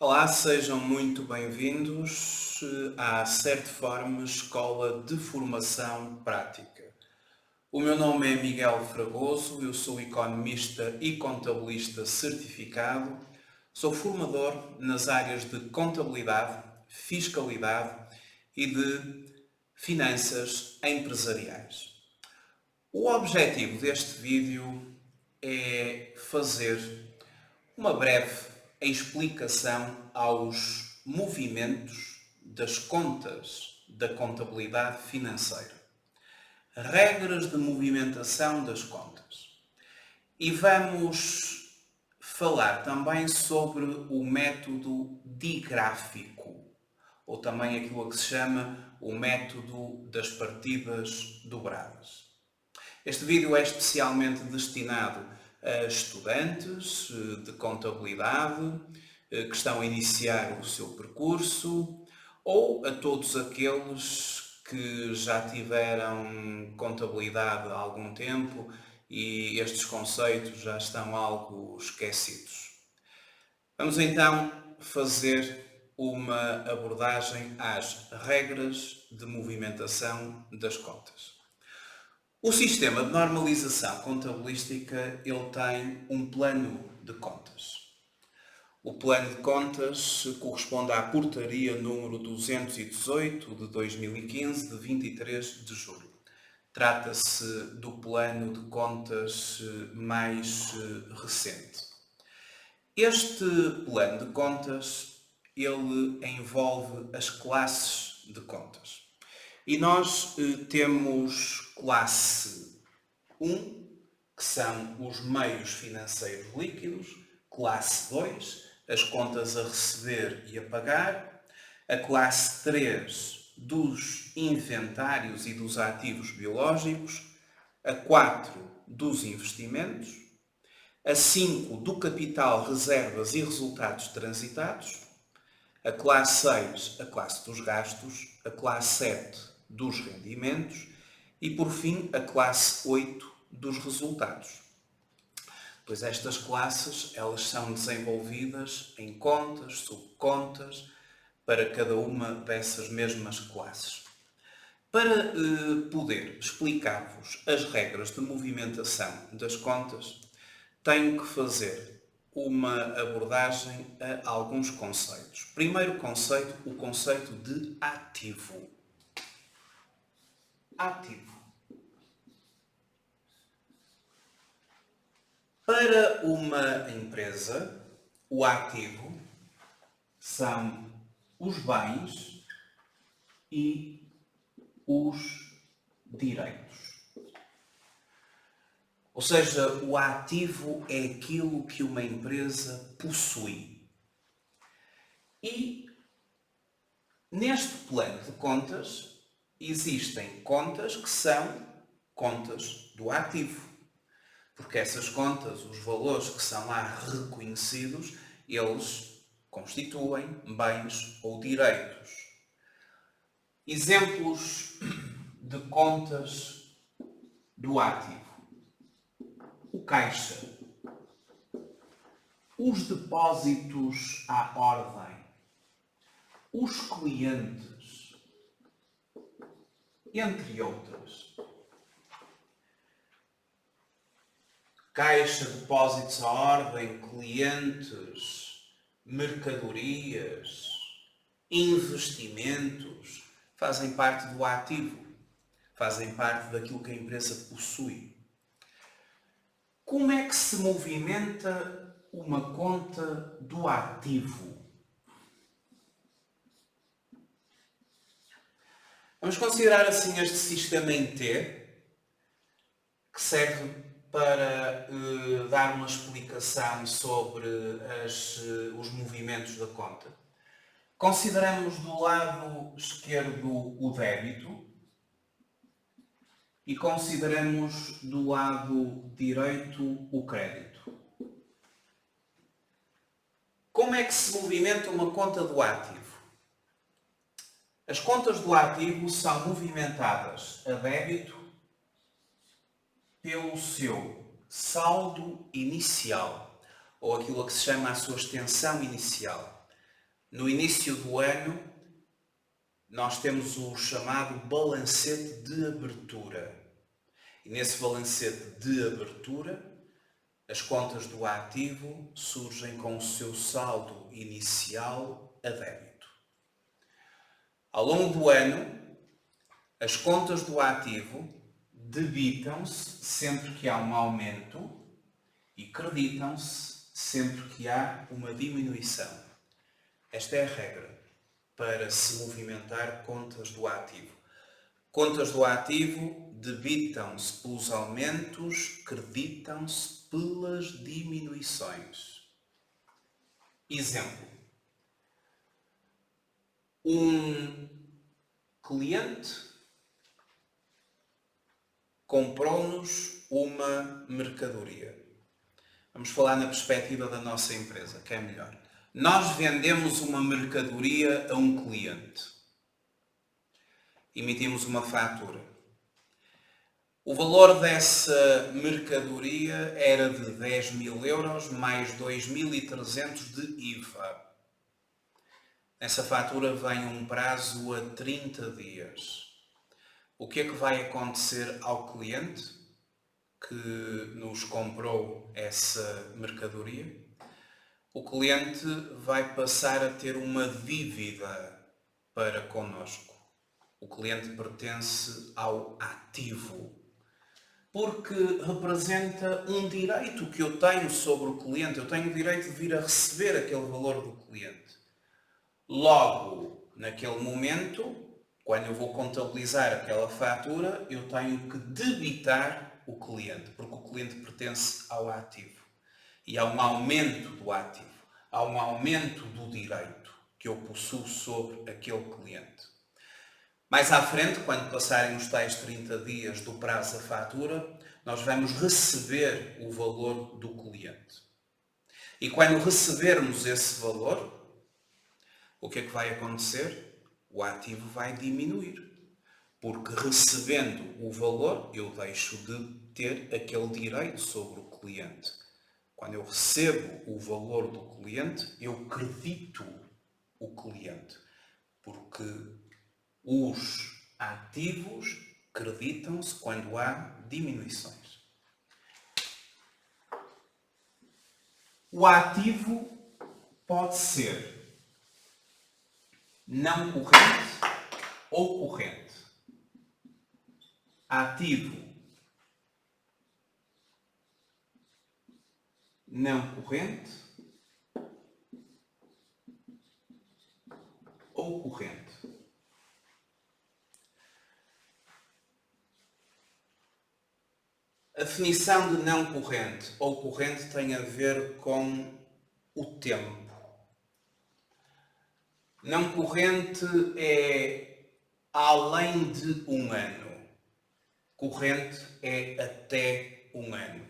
Olá, sejam muito bem-vindos à Certiforme Escola de Formação Prática. O meu nome é Miguel Fragoso, eu sou economista e contabilista certificado, sou formador nas áreas de contabilidade, fiscalidade e de finanças empresariais. O objetivo deste vídeo é fazer uma breve explicação aos movimentos das contas da contabilidade financeira. Regras de movimentação das contas. E vamos falar também sobre o método digráfico, ou também aquilo a que se chama o método das partidas dobradas. Este vídeo é especialmente destinado a estudantes de contabilidade que estão a iniciar o seu percurso ou a todos aqueles que já tiveram contabilidade há algum tempo e estes conceitos já estão algo esquecidos. Vamos então fazer uma abordagem às regras de movimentação das contas. O sistema de normalização contabilística ele tem um plano de contas. O plano de contas corresponde à portaria número 218 de 2015, de 23 de julho. Trata-se do plano de contas mais recente. Este plano de contas ele envolve as classes de contas. E nós temos classe 1, que são os meios financeiros líquidos, classe 2, as contas a receber e a pagar, a classe 3 dos inventários e dos ativos biológicos, a 4 dos investimentos, a 5 do capital, reservas e resultados transitados, a classe 6, a classe dos gastos, a classe 7 dos rendimentos e, por fim, a classe 8 dos resultados. Pois estas classes elas são desenvolvidas em contas, subcontas, para cada uma dessas mesmas classes. Para poder explicar-vos as regras de movimentação das contas, tenho que fazer uma abordagem a alguns conceitos. Primeiro conceito, o conceito de ativo. Ativo. Para uma empresa, o ativo são os bens e os direitos. Ou seja, o ativo é aquilo que uma empresa possui. E neste plano de contas, existem contas que são contas do ativo. Porque essas contas, os valores que são lá reconhecidos, eles constituem bens ou direitos. Exemplos de contas do ativo. O caixa. Os depósitos à ordem. Os clientes. Entre outras. Caixa, depósitos à ordem, clientes, mercadorias, investimentos, fazem parte do ativo, fazem parte daquilo que a empresa possui. Como é que se movimenta uma conta do ativo? Vamos considerar assim este sistema em T, que serve para dar uma explicação sobre os movimentos da conta. Consideramos do lado esquerdo o débito e consideramos do lado direito o crédito. Como é que se movimenta uma conta do ativo? As contas do ativo são movimentadas a débito pelo seu saldo inicial, ou aquilo que se chama a sua extensão inicial. No início do ano, nós temos o chamado balancete de abertura. E nesse balancete de abertura, as contas do ativo surgem com o seu saldo inicial a débito. Ao longo do ano, as contas do ativo debitam-se sempre que há um aumento e creditam-se sempre que há uma diminuição. Esta é a regra para se movimentar contas do ativo. Contas do ativo debitam-se pelos aumentos, creditam-se pelas diminuições. Exemplo. Um cliente comprou-nos uma mercadoria. Vamos falar na perspectiva da nossa empresa, que é melhor. Nós vendemos uma mercadoria a um cliente. Emitimos uma fatura. O valor dessa mercadoria era de 10.000 euros mais 2.300 de IVA. Nessa fatura vem um prazo a 30 dias. O que é que vai acontecer ao cliente que nos comprou essa mercadoria? O cliente vai passar a ter uma dívida para connosco. O cliente pertence ao ativo, porque representa um direito que eu tenho sobre o cliente. Eu tenho o direito de vir a receber aquele valor do cliente. Logo, naquele momento, quando eu vou contabilizar aquela fatura, eu tenho que debitar o cliente, porque o cliente pertence ao ativo. E há um aumento do ativo, há um aumento do direito que eu possuo sobre aquele cliente. Mais à frente, quando passarem os tais 30 dias do prazo da fatura, nós vamos receber o valor do cliente. E quando recebermos esse valor, o que é que vai acontecer? O ativo vai diminuir. Porque recebendo o valor, eu deixo de ter aquele direito sobre o cliente. Quando eu recebo o valor do cliente, eu credito o cliente. Porque os ativos creditam-se quando há diminuições. O ativo pode ser não corrente ou corrente. Ativo não corrente ou corrente. A definição de não corrente ou corrente tem a ver com o tempo. Não corrente é além de um ano. Corrente é até um ano.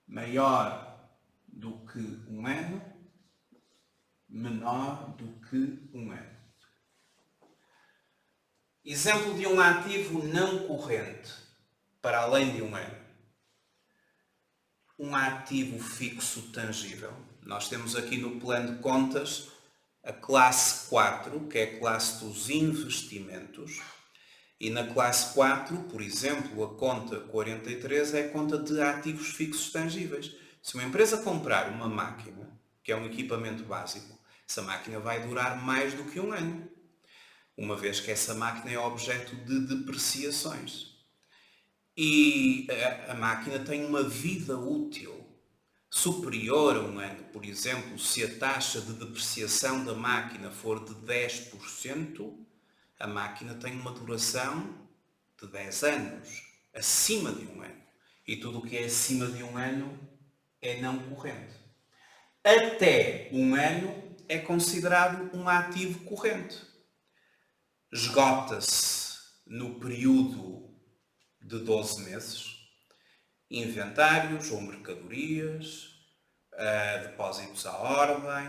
Maior do que um ano, menor do que um ano. Exemplo de um ativo não corrente, para além de um ano. Um ativo fixo tangível. Nós temos aqui no plano de contas a classe 4, que é a classe dos investimentos. E na classe 4, por exemplo, a conta 43 é a conta de ativos fixos tangíveis. Se uma empresa comprar uma máquina, que é um equipamento básico, essa máquina vai durar mais do que um ano, uma vez que essa máquina é objeto de depreciações. E a máquina tem uma vida útil superior a um ano. Por exemplo, se a taxa de depreciação da máquina for de 10%, a máquina tem uma duração de 10 anos, acima de um ano. E tudo o que é acima de um ano é não corrente. Até um ano é considerado um ativo corrente. Esgota-se no período de 12 meses. Inventários ou mercadorias, depósitos à ordem,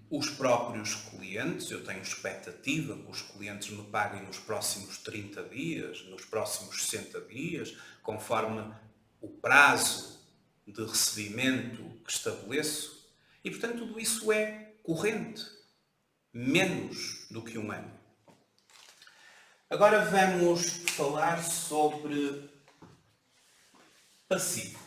os próprios clientes. Eu tenho expectativa que os clientes me paguem nos próximos 30 dias, nos próximos 60 dias, conforme o prazo de recebimento que estabeleço. E, portanto, tudo isso é corrente. Menos do que um ano. Agora vamos falar sobre passivo.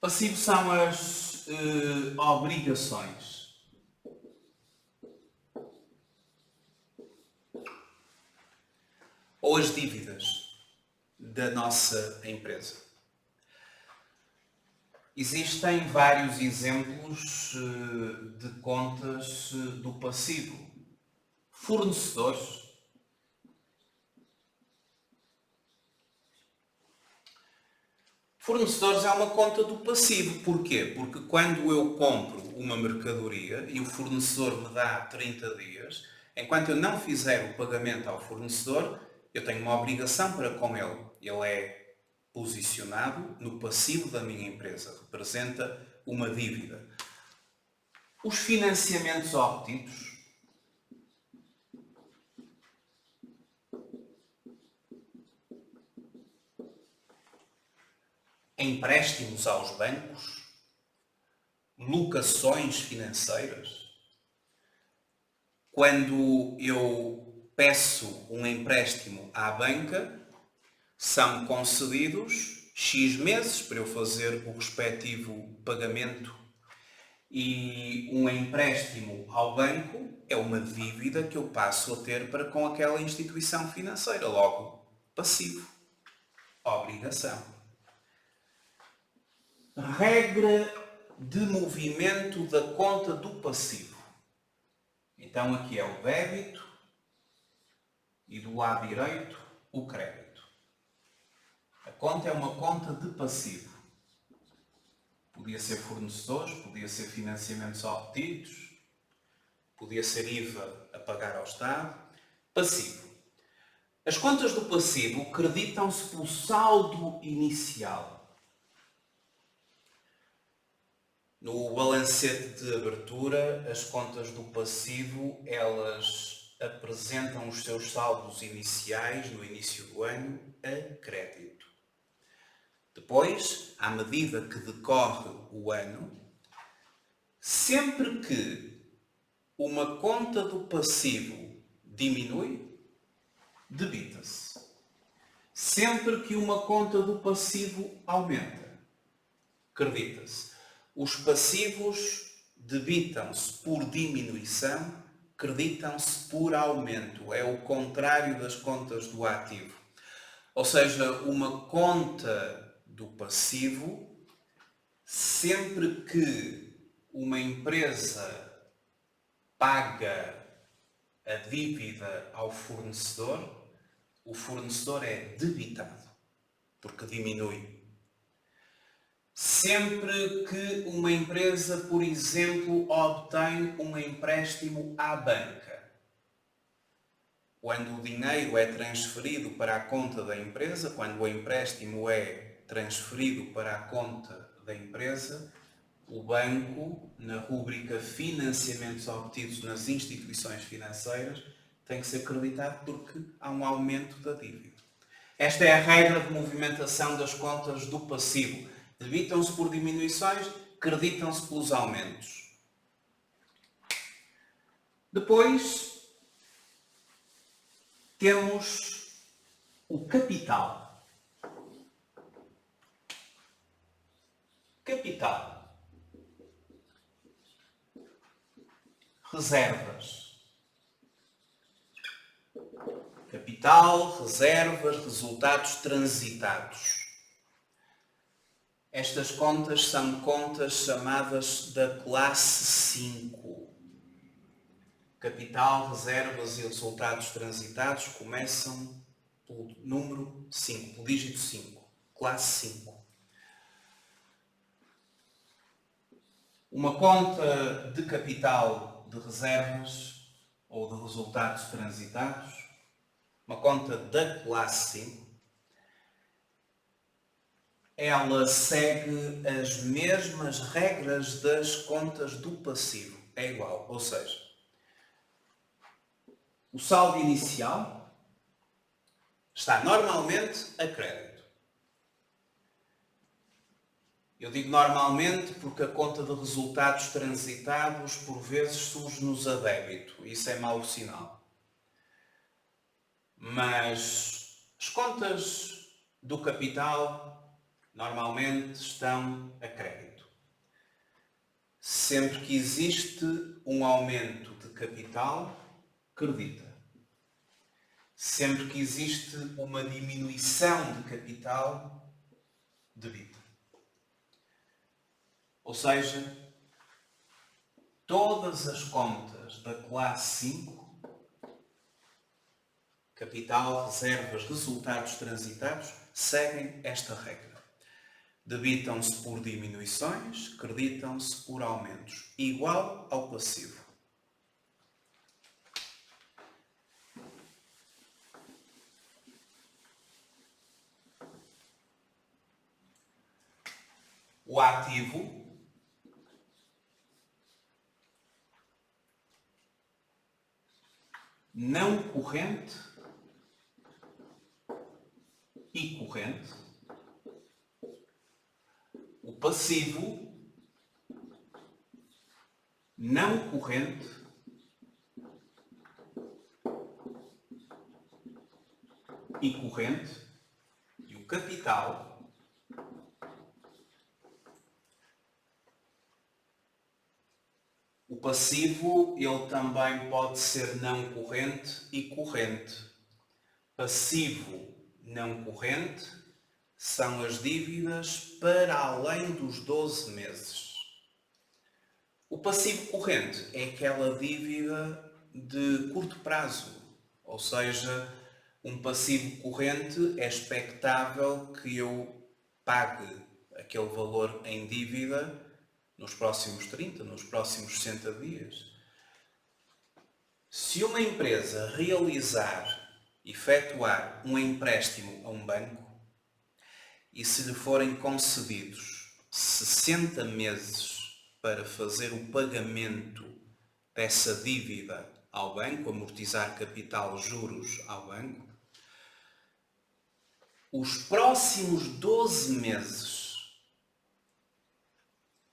Passivo são as obrigações. Ou as dívidas da nossa empresa. Existem vários exemplos de contas do passivo. Fornecedores. Fornecedores é uma conta do passivo. Porquê? Porque quando eu compro uma mercadoria e o fornecedor me dá 30 dias, enquanto eu não fizer o pagamento ao fornecedor, eu tenho uma obrigação para com ele. Ele é posicionado no passivo da minha empresa. Representa uma dívida. Os financiamentos obtidos. Empréstimos aos bancos, locações financeiras. Quando eu peço um empréstimo à banca, são concedidos X meses para eu fazer o respectivo pagamento. E um empréstimo ao banco é uma dívida que eu passo a ter para com aquela instituição financeira, logo passivo, obrigação. Regra de movimento da conta do passivo. Então aqui é o débito e do lado direito o crédito. A conta é uma conta de passivo. Podia ser fornecedores, podia ser financiamentos obtidos, podia ser IVA a pagar ao Estado. Passivo. As contas do passivo creditam-se pelo saldo inicial. No balancete de abertura, as contas do passivo, elas apresentam os seus saldos iniciais no início do ano a crédito. Depois, à medida que decorre o ano, sempre que uma conta do passivo diminui, debita-se. Sempre que uma conta do passivo aumenta, credita-se. Os passivos debitam-se por diminuição, creditam-se por aumento. É o contrário das contas do ativo. Ou seja, uma conta do passivo, sempre que uma empresa paga a dívida ao fornecedor, o fornecedor é debitado, porque diminui. Sempre que uma empresa, por exemplo, obtém um empréstimo à banca, quando o dinheiro é transferido para a conta da empresa, quando o empréstimo é transferido para a conta da empresa, o banco, na rúbrica financiamentos obtidos nas instituições financeiras, tem que ser creditado porque há um aumento da dívida. Esta é a regra de movimentação das contas do passivo. Debitam-se por diminuições, creditam-se pelos aumentos. Depois, temos o capital. Capital. Reservas. Capital, reservas, resultados transitados. Estas contas são contas chamadas da classe 5. Capital, reservas e resultados transitados começam pelo número 5, pelo dígito 5. Classe 5. Uma conta de capital de reservas ou de resultados transitados, uma conta da classe 5, ela segue as mesmas regras das contas do passivo. É igual, ou seja, o saldo inicial está normalmente a crédito. Eu digo normalmente porque a conta de resultados transitados por vezes surge-nos a débito. Isso é mau sinal. Mas as contas do capital normalmente estão a crédito. Sempre que existe um aumento de capital, credita. Sempre que existe uma diminuição de capital, debita. Ou seja, todas as contas da classe 5, capital, reservas, resultados transitados, seguem esta regra. Debitam-se por diminuições, creditam-se por aumentos, igual ao passivo. O ativo não corrente e corrente. O passivo não corrente e corrente. E o capital o passivo, ele também pode ser não corrente e corrente. Passivo não corrente são as dívidas para além dos 12 meses. O passivo corrente é aquela dívida de curto prazo, ou seja, um passivo corrente é expectável que eu pague aquele valor em dívida nos próximos 30, nos próximos 60 dias. Se uma empresa efetuar um empréstimo a um banco e se lhe forem concedidos 60 meses para fazer o pagamento dessa dívida ao banco, amortizar capital, juros ao banco, os próximos 12 meses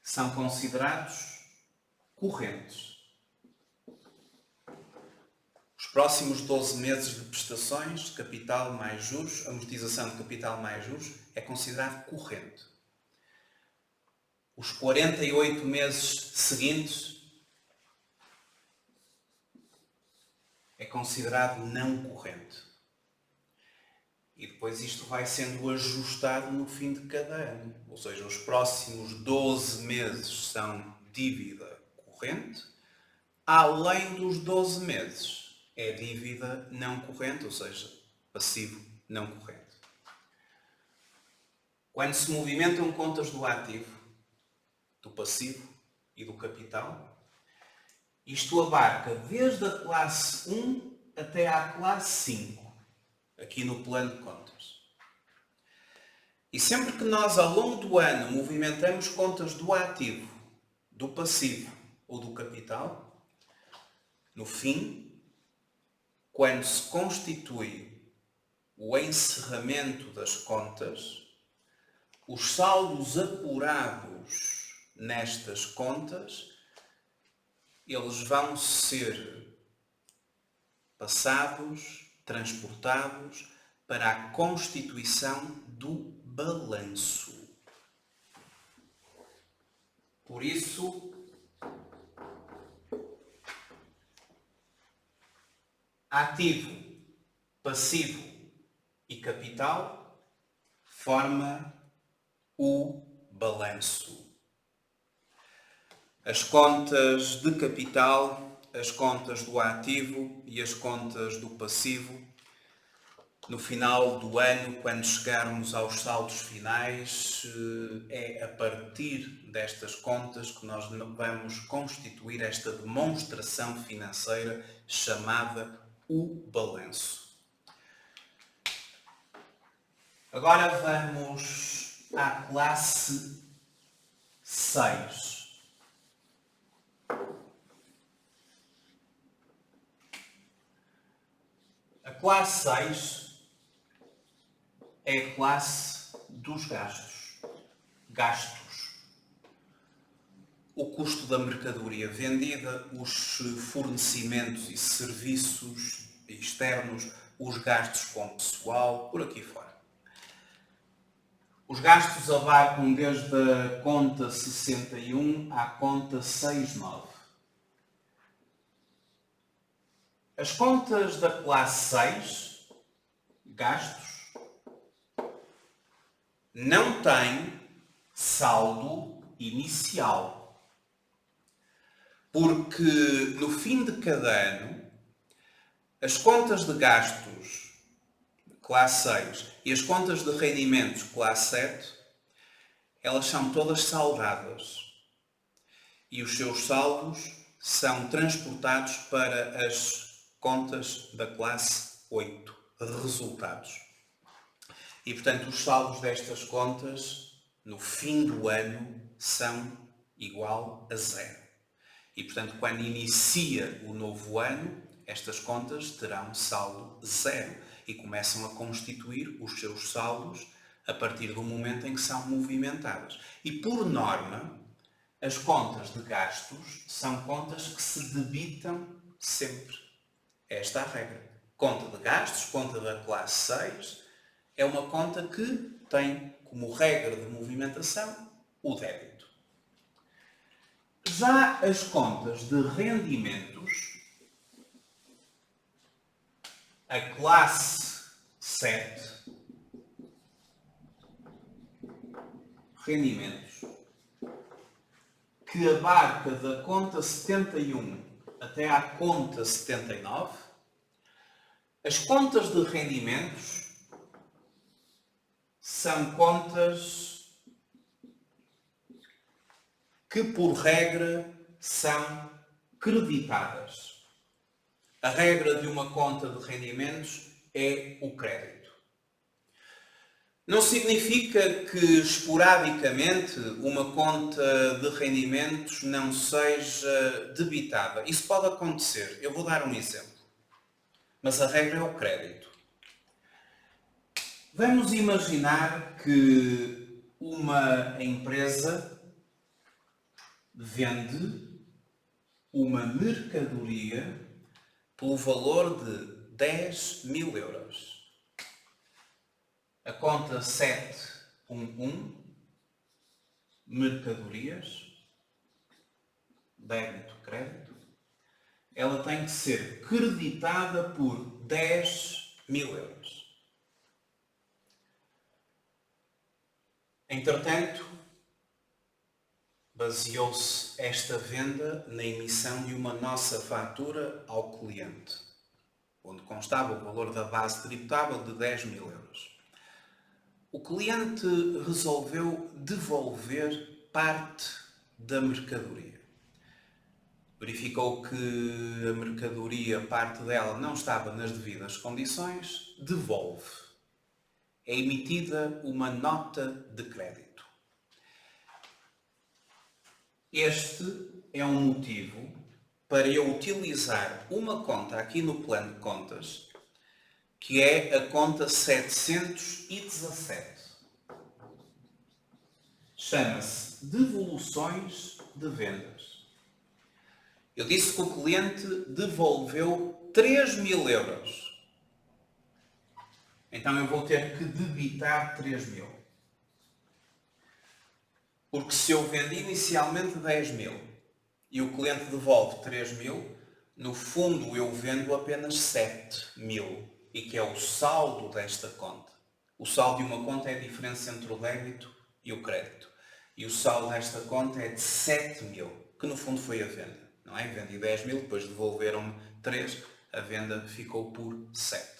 são considerados correntes. Os próximos 12 meses de prestações de capital mais juros, amortização de capital mais juros, é considerado corrente. Os 48 meses seguintes é considerado não corrente. E depois isto vai sendo ajustado no fim de cada ano. Ou seja, os próximos 12 meses são dívida corrente, além dos 12 meses é dívida não corrente, ou seja, passivo não corrente. Quando se movimentam contas do ativo, do passivo e do capital, isto abarca desde a classe 1 até à classe 5. Aqui no plano de contas. E sempre que nós, ao longo do ano, movimentamos contas do ativo, do passivo ou do capital, no fim, quando se constitui o encerramento das contas, os saldos apurados nestas contas, eles vão ser passados, transportados para a constituição do balanço. Por isso, ativo, passivo e capital forma o balanço. As contas de capital, as contas do ativo e as contas do passivo, no final do ano, quando chegarmos aos saldos finais, é a partir destas contas que nós vamos constituir esta demonstração financeira chamada o balanço. Agora vamos à classe 6. A classe 6 é a classe dos gastos. Gastos. O custo da mercadoria vendida, os fornecimentos e serviços externos, os gastos com pessoal, por aqui fora. Os gastos abarcam desde a conta 61 à conta 69. As contas da classe 6, gastos, não têm saldo inicial. Porque no fim de cada ano, as contas de gastos, classe 6, e as contas de rendimentos, classe 7, elas são todas saldadas. E os seus saldos são transportados para as contas da classe 8, resultados. E, portanto, os saldos destas contas, no fim do ano, são igual a 0. E, portanto, quando inicia o novo ano, estas contas terão saldo 0 e começam a constituir os seus saldos a partir do momento em que são movimentadas. E, por norma, as contas de gastos são contas que se debitam sempre. Esta é a regra. Conta de gastos, conta da classe 6, é uma conta que tem como regra de movimentação o débito. Já as contas de rendimentos, a classe 7, rendimentos, que abarca da conta 71 até à conta 79, as contas de rendimentos são contas que, por regra, são creditadas. A regra de uma conta de rendimentos é o crédito. Não significa que, esporadicamente, uma conta de rendimentos não seja debitada. Isso pode acontecer. Eu vou dar um exemplo. Mas a regra é o crédito. Vamos imaginar que uma empresa vende uma mercadoria pelo valor de 10.000 euros. A conta 711, mercadorias, débito, crédito, ela tem que ser creditada por 10.000 euros. Entretanto, baseou-se esta venda na emissão de uma nossa fatura ao cliente, onde constava o valor da base tributável de 10.000 euros. O cliente resolveu devolver parte da mercadoria. Verificou que a mercadoria, parte dela, não estava nas devidas condições, devolve. É emitida uma nota de crédito. Este é um motivo para eu utilizar uma conta aqui no plano de contas, que é a conta 717. Chama-se devoluções de vendas. Eu disse que o cliente devolveu 3.000 euros. Então eu vou ter que debitar 3.000. Porque se eu vendi inicialmente 10.000 e o cliente devolve 3.000, no fundo eu vendo apenas 7.000, e que é o saldo desta conta. O saldo de uma conta é a diferença entre o débito e o crédito. E o saldo desta conta é de 7.000, que no fundo foi a venda. Não é? Vendi 10.000, depois devolveram-me 3, a venda ficou por 7.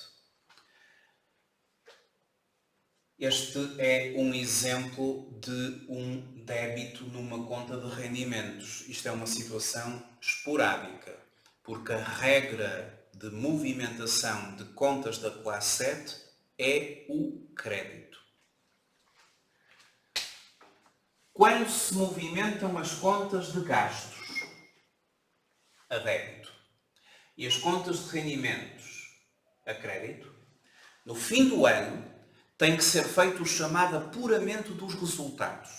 Este é um exemplo de um débito numa conta de rendimentos. Isto é uma situação esporádica, porque a regra de movimentação de contas da classe 7 é o crédito. Quando se movimentam as contas de gastos, a débito, e as contas de rendimentos, a crédito, no fim do ano, tem que ser feito o chamado apuramento dos resultados,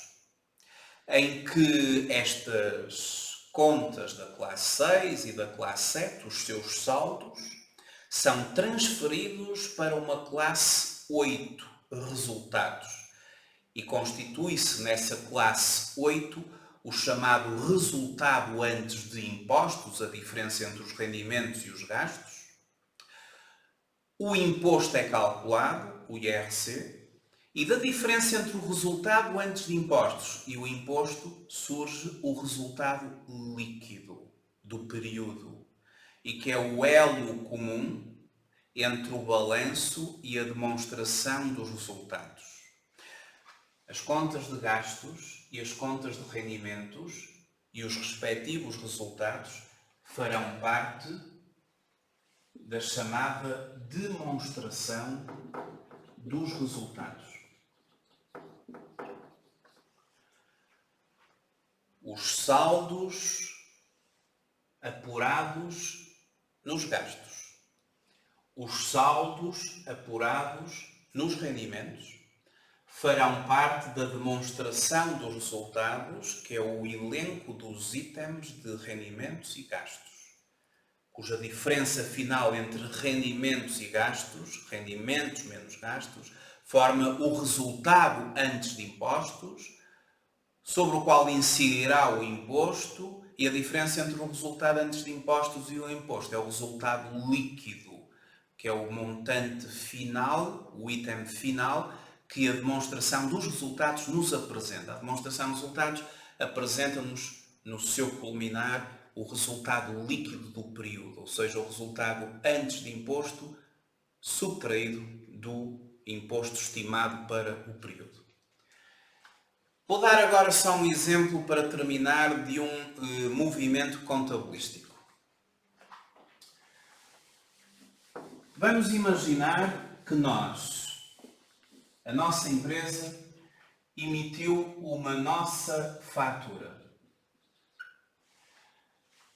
em que estas contas da classe 6 e da classe 7, os seus saldos, são transferidos para uma classe 8, resultados, e constitui-se nessa classe 8 o chamado resultado antes de impostos, a diferença entre os rendimentos e os gastos. O imposto é calculado, o IRC, e da diferença entre o resultado antes de impostos e o imposto surge o resultado líquido do período, e que é o elo comum entre o balanço e a demonstração dos resultados. As contas de gastos e as contas de rendimentos e os respectivos resultados farão parte da chamada demonstração dos resultados. Os saldos apurados nos gastos, os saldos apurados nos rendimentos, farão parte da demonstração dos resultados, que é o elenco dos itens de rendimentos e gastos, cuja diferença final entre rendimentos e gastos, rendimentos menos gastos, forma o resultado antes de impostos, sobre o qual incidirá o imposto, e a diferença entre o resultado antes de impostos e o imposto é o resultado líquido, que é o montante final, o item final, que a demonstração dos resultados nos apresenta. A demonstração dos resultados apresenta-nos, no seu culminar, o resultado líquido do período, ou seja, o resultado antes de imposto subtraído do imposto estimado para o período. Vou dar agora só um exemplo para terminar de um movimento contabilístico. Vamos imaginar que a nossa empresa, emitiu uma nossa fatura.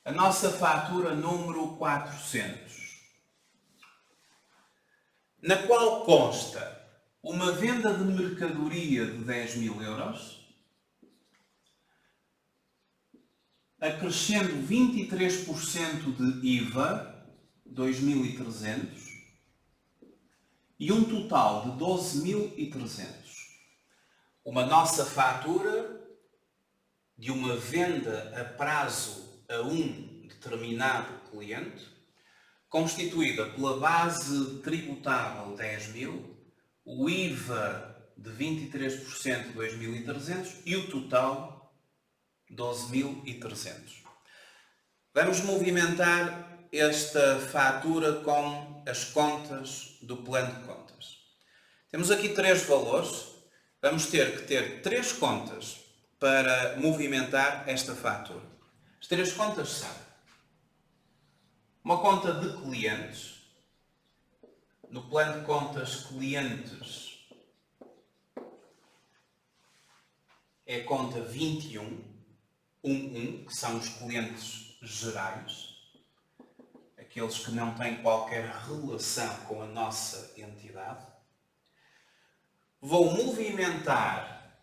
A nossa fatura número 400, na qual consta uma venda de mercadoria de 10.000 euros, acrescendo 23% de IVA, 2.300, e um total de 12.300. Uma nossa fatura de uma venda a prazo a um determinado cliente, constituída pela base tributável 10.000, o IVA de 23% de 2.300 e o total 12.300. Vamos movimentar esta fatura com as contas do plano de contas. Temos aqui 3 valores. Vamos ter que ter 3 contas para movimentar esta fatura. As 3 contas são uma conta de clientes. No plano de contas clientes é a conta 21, que são os clientes gerais, aqueles que não têm qualquer relação com a nossa entidade. Vou movimentar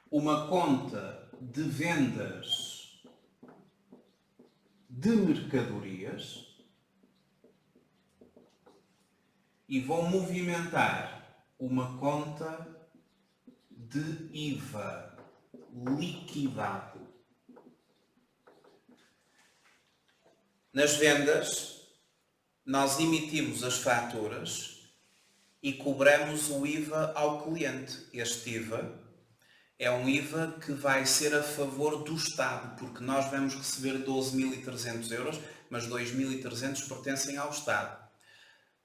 uma conta de vendas de mercadorias e vou movimentar uma conta de IVA liquidado. Nas vendas, nós emitimos as faturas e cobramos o IVA ao cliente. Este IVA é um IVA que vai ser a favor do Estado, porque nós vamos receber 12.300 euros, mas 2.300 pertencem ao Estado.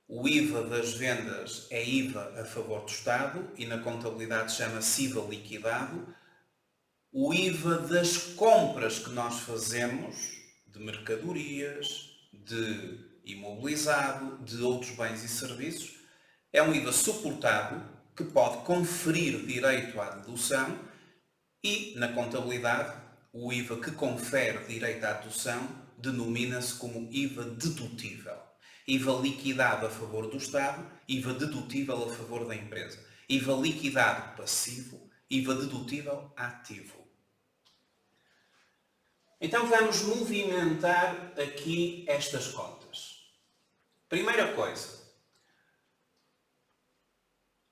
O IVA das vendas é IVA a favor do Estado e na contabilidade chama-se IVA liquidado. O IVA das compras que nós fazemos, de mercadorias, de imobilizado, de outros bens e serviços, é um IVA suportado que pode conferir direito à dedução e, na contabilidade, o IVA que confere direito à dedução denomina-se como IVA dedutível. IVA liquidado a favor do Estado, IVA dedutível a favor da empresa. IVA liquidado passivo, IVA dedutível ativo. Então vamos movimentar aqui estas contas. Primeira coisa,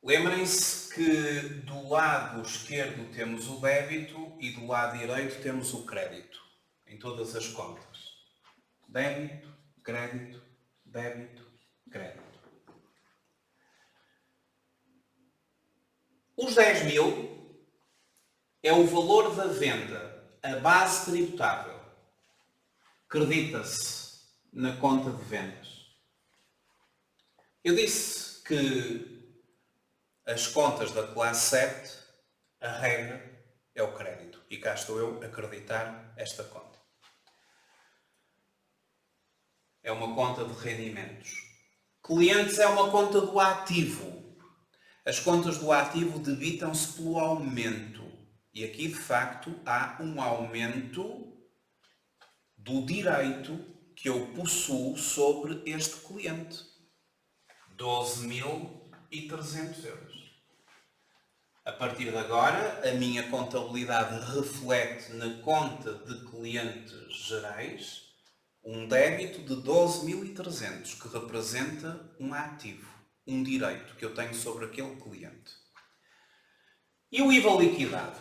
lembrem-se que do lado esquerdo temos o débito e do lado direito temos o crédito, em todas as contas. Débito, crédito, débito, crédito. Os 10.000 é o valor da venda, a base tributável. Credita-se na conta de vendas. Eu disse que as contas da classe 7, a regra é o crédito. E cá estou eu a acreditar esta conta. É uma conta de rendimentos. Clientes é uma conta do ativo. As contas do ativo debitam-se pelo aumento. E aqui, de facto, há um aumento do direito que eu possuo sobre este cliente. 12.300 euros. A partir de agora, a minha contabilidade reflete na conta de clientes gerais um débito de 12.300, que representa um ativo, um direito que eu tenho sobre aquele cliente. E o IVA liquidado?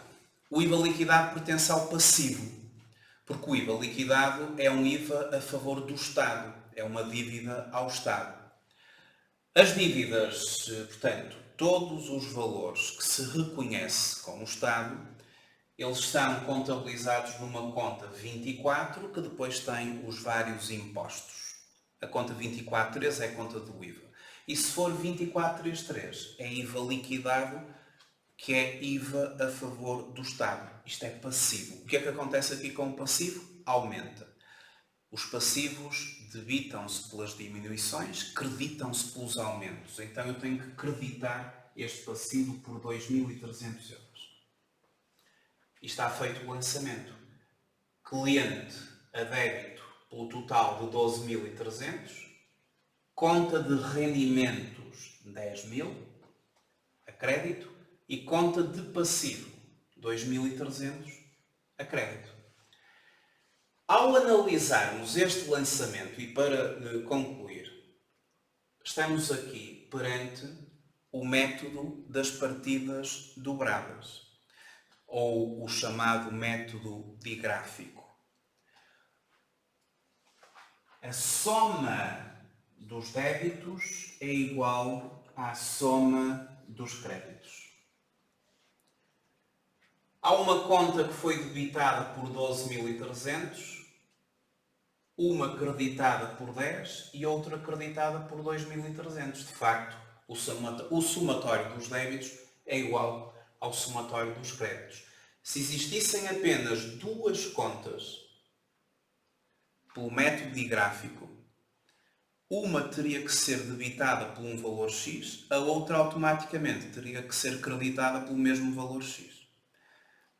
O IVA liquidado pertence ao passivo, porque o IVA liquidado é um IVA a favor do Estado, é uma dívida ao Estado. As dívidas, portanto, todos os valores que se reconhece com o Estado, eles são contabilizados numa conta 24, que depois tem os vários impostos. A conta 24.3 é a conta do IVA. E se for 24.3.3, é IVA liquidado, que é IVA a favor do Estado. Isto é passivo. O que é que acontece aqui com o passivo? Aumenta. Os passivos debitam-se pelas diminuições, creditam-se pelos aumentos. Então eu tenho que creditar este passivo por 2.300 euros. E está feito o lançamento. Cliente a débito pelo total de 12.300, conta de rendimentos 10.000 a crédito e conta de passivo 2.300 a crédito. Ao analisarmos este lançamento e para concluir, estamos aqui perante o método das partidas dobradas, ou o chamado método digráfico. A soma dos débitos é igual à soma dos créditos. Há uma conta que foi debitada por 12.300, uma creditada por 10 e outra creditada por 2.300. De facto, o somatório dos débitos é igual ao somatório dos créditos. Se existissem apenas duas contas pelo método digráfico, uma teria que ser debitada por um valor X, a outra automaticamente teria que ser creditada pelo mesmo valor X.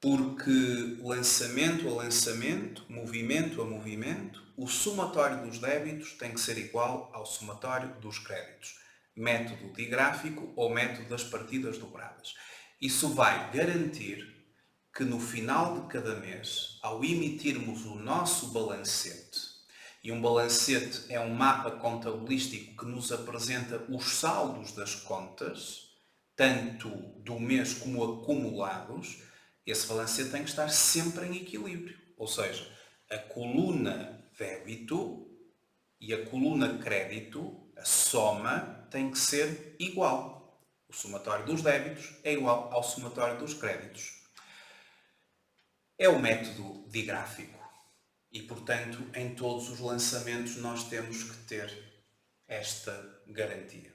Porque lançamento a lançamento, movimento a movimento, o somatório dos débitos tem que ser igual ao somatório dos créditos. Método digráfico ou método das partidas dobradas. Isso vai garantir que no final de cada mês, ao emitirmos o nosso balancete, e um balancete é um mapa contabilístico que nos apresenta os saldos das contas, tanto do mês como acumulados, esse balancete tem que estar sempre em equilíbrio. Ou seja, a coluna débito e a coluna crédito, a soma, tem que ser igual. O somatório dos débitos é igual ao somatório dos créditos. É o método digráfico. E, portanto, em todos os lançamentos nós temos que ter esta garantia.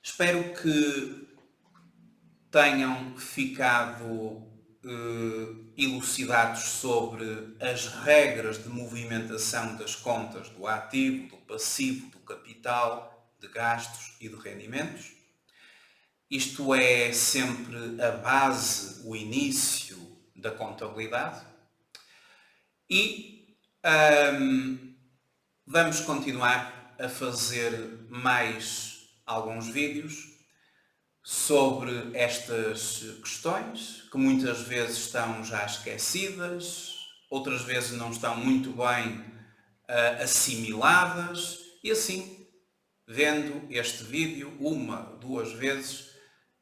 Espero que tenham ficado elucidados sobre as regras de movimentação das contas do ativo, do passivo, do capital, de gastos e de rendimentos. Isto é sempre a base, o início da contabilidade. E vamos continuar a fazer mais alguns vídeos sobre estas questões, que muitas vezes estão já esquecidas, outras vezes não estão muito bem assimiladas, e assim, vendo este vídeo uma, duas vezes,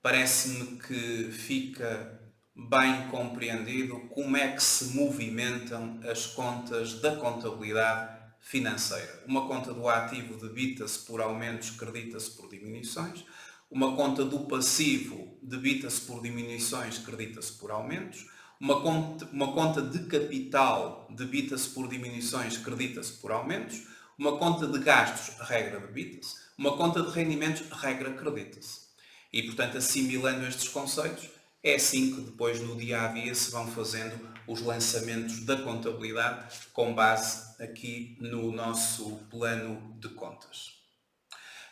parece-me que fica bem compreendido como é que se movimentam as contas da contabilidade financeira. Uma conta do ativo debita-se por aumentos, credita-se por diminuições. Uma conta do passivo debita-se por diminuições, credita-se por aumentos. Uma conta de capital debita-se por diminuições, credita-se por aumentos. Uma conta de gastos, a regra debita-se. Uma conta de rendimentos, a regra credita-se. E, portanto, assimilando estes conceitos, é assim que depois no dia-a-dia se vão fazendo os lançamentos da contabilidade com base aqui no nosso plano de contas.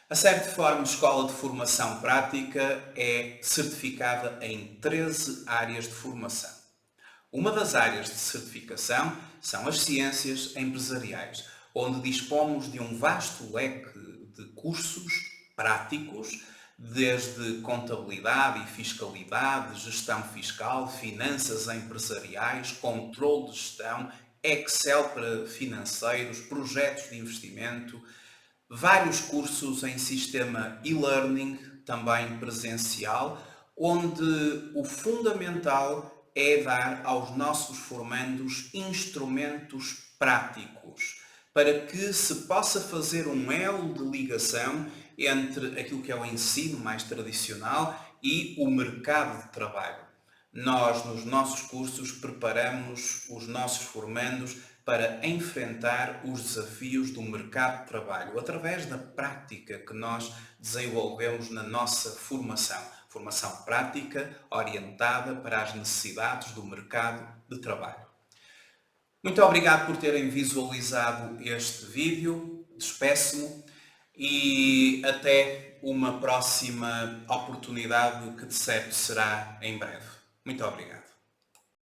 A Certiform Escola de Formação Prática é certificada em 13 áreas de formação. Uma das áreas de certificação são as ciências empresariais, onde dispomos de um vasto leque de cursos práticos, desde contabilidade e fiscalidade, gestão fiscal, finanças empresariais, controle de gestão, Excel para financeiros, projetos de investimento, vários cursos em sistema e-learning, também presencial, onde o fundamental é dar aos nossos formandos instrumentos práticos, para que se possa fazer um elo de ligação entre aquilo que é o ensino mais tradicional e o mercado de trabalho. Nós, nos nossos cursos, preparamos os nossos formandos para enfrentar os desafios do mercado de trabalho, através da prática que nós desenvolvemos na nossa formação. Formação prática orientada para as necessidades do mercado de trabalho. Muito obrigado por terem visualizado este vídeo, despeço-me e até uma próxima oportunidade que de certo será em breve. Muito obrigado.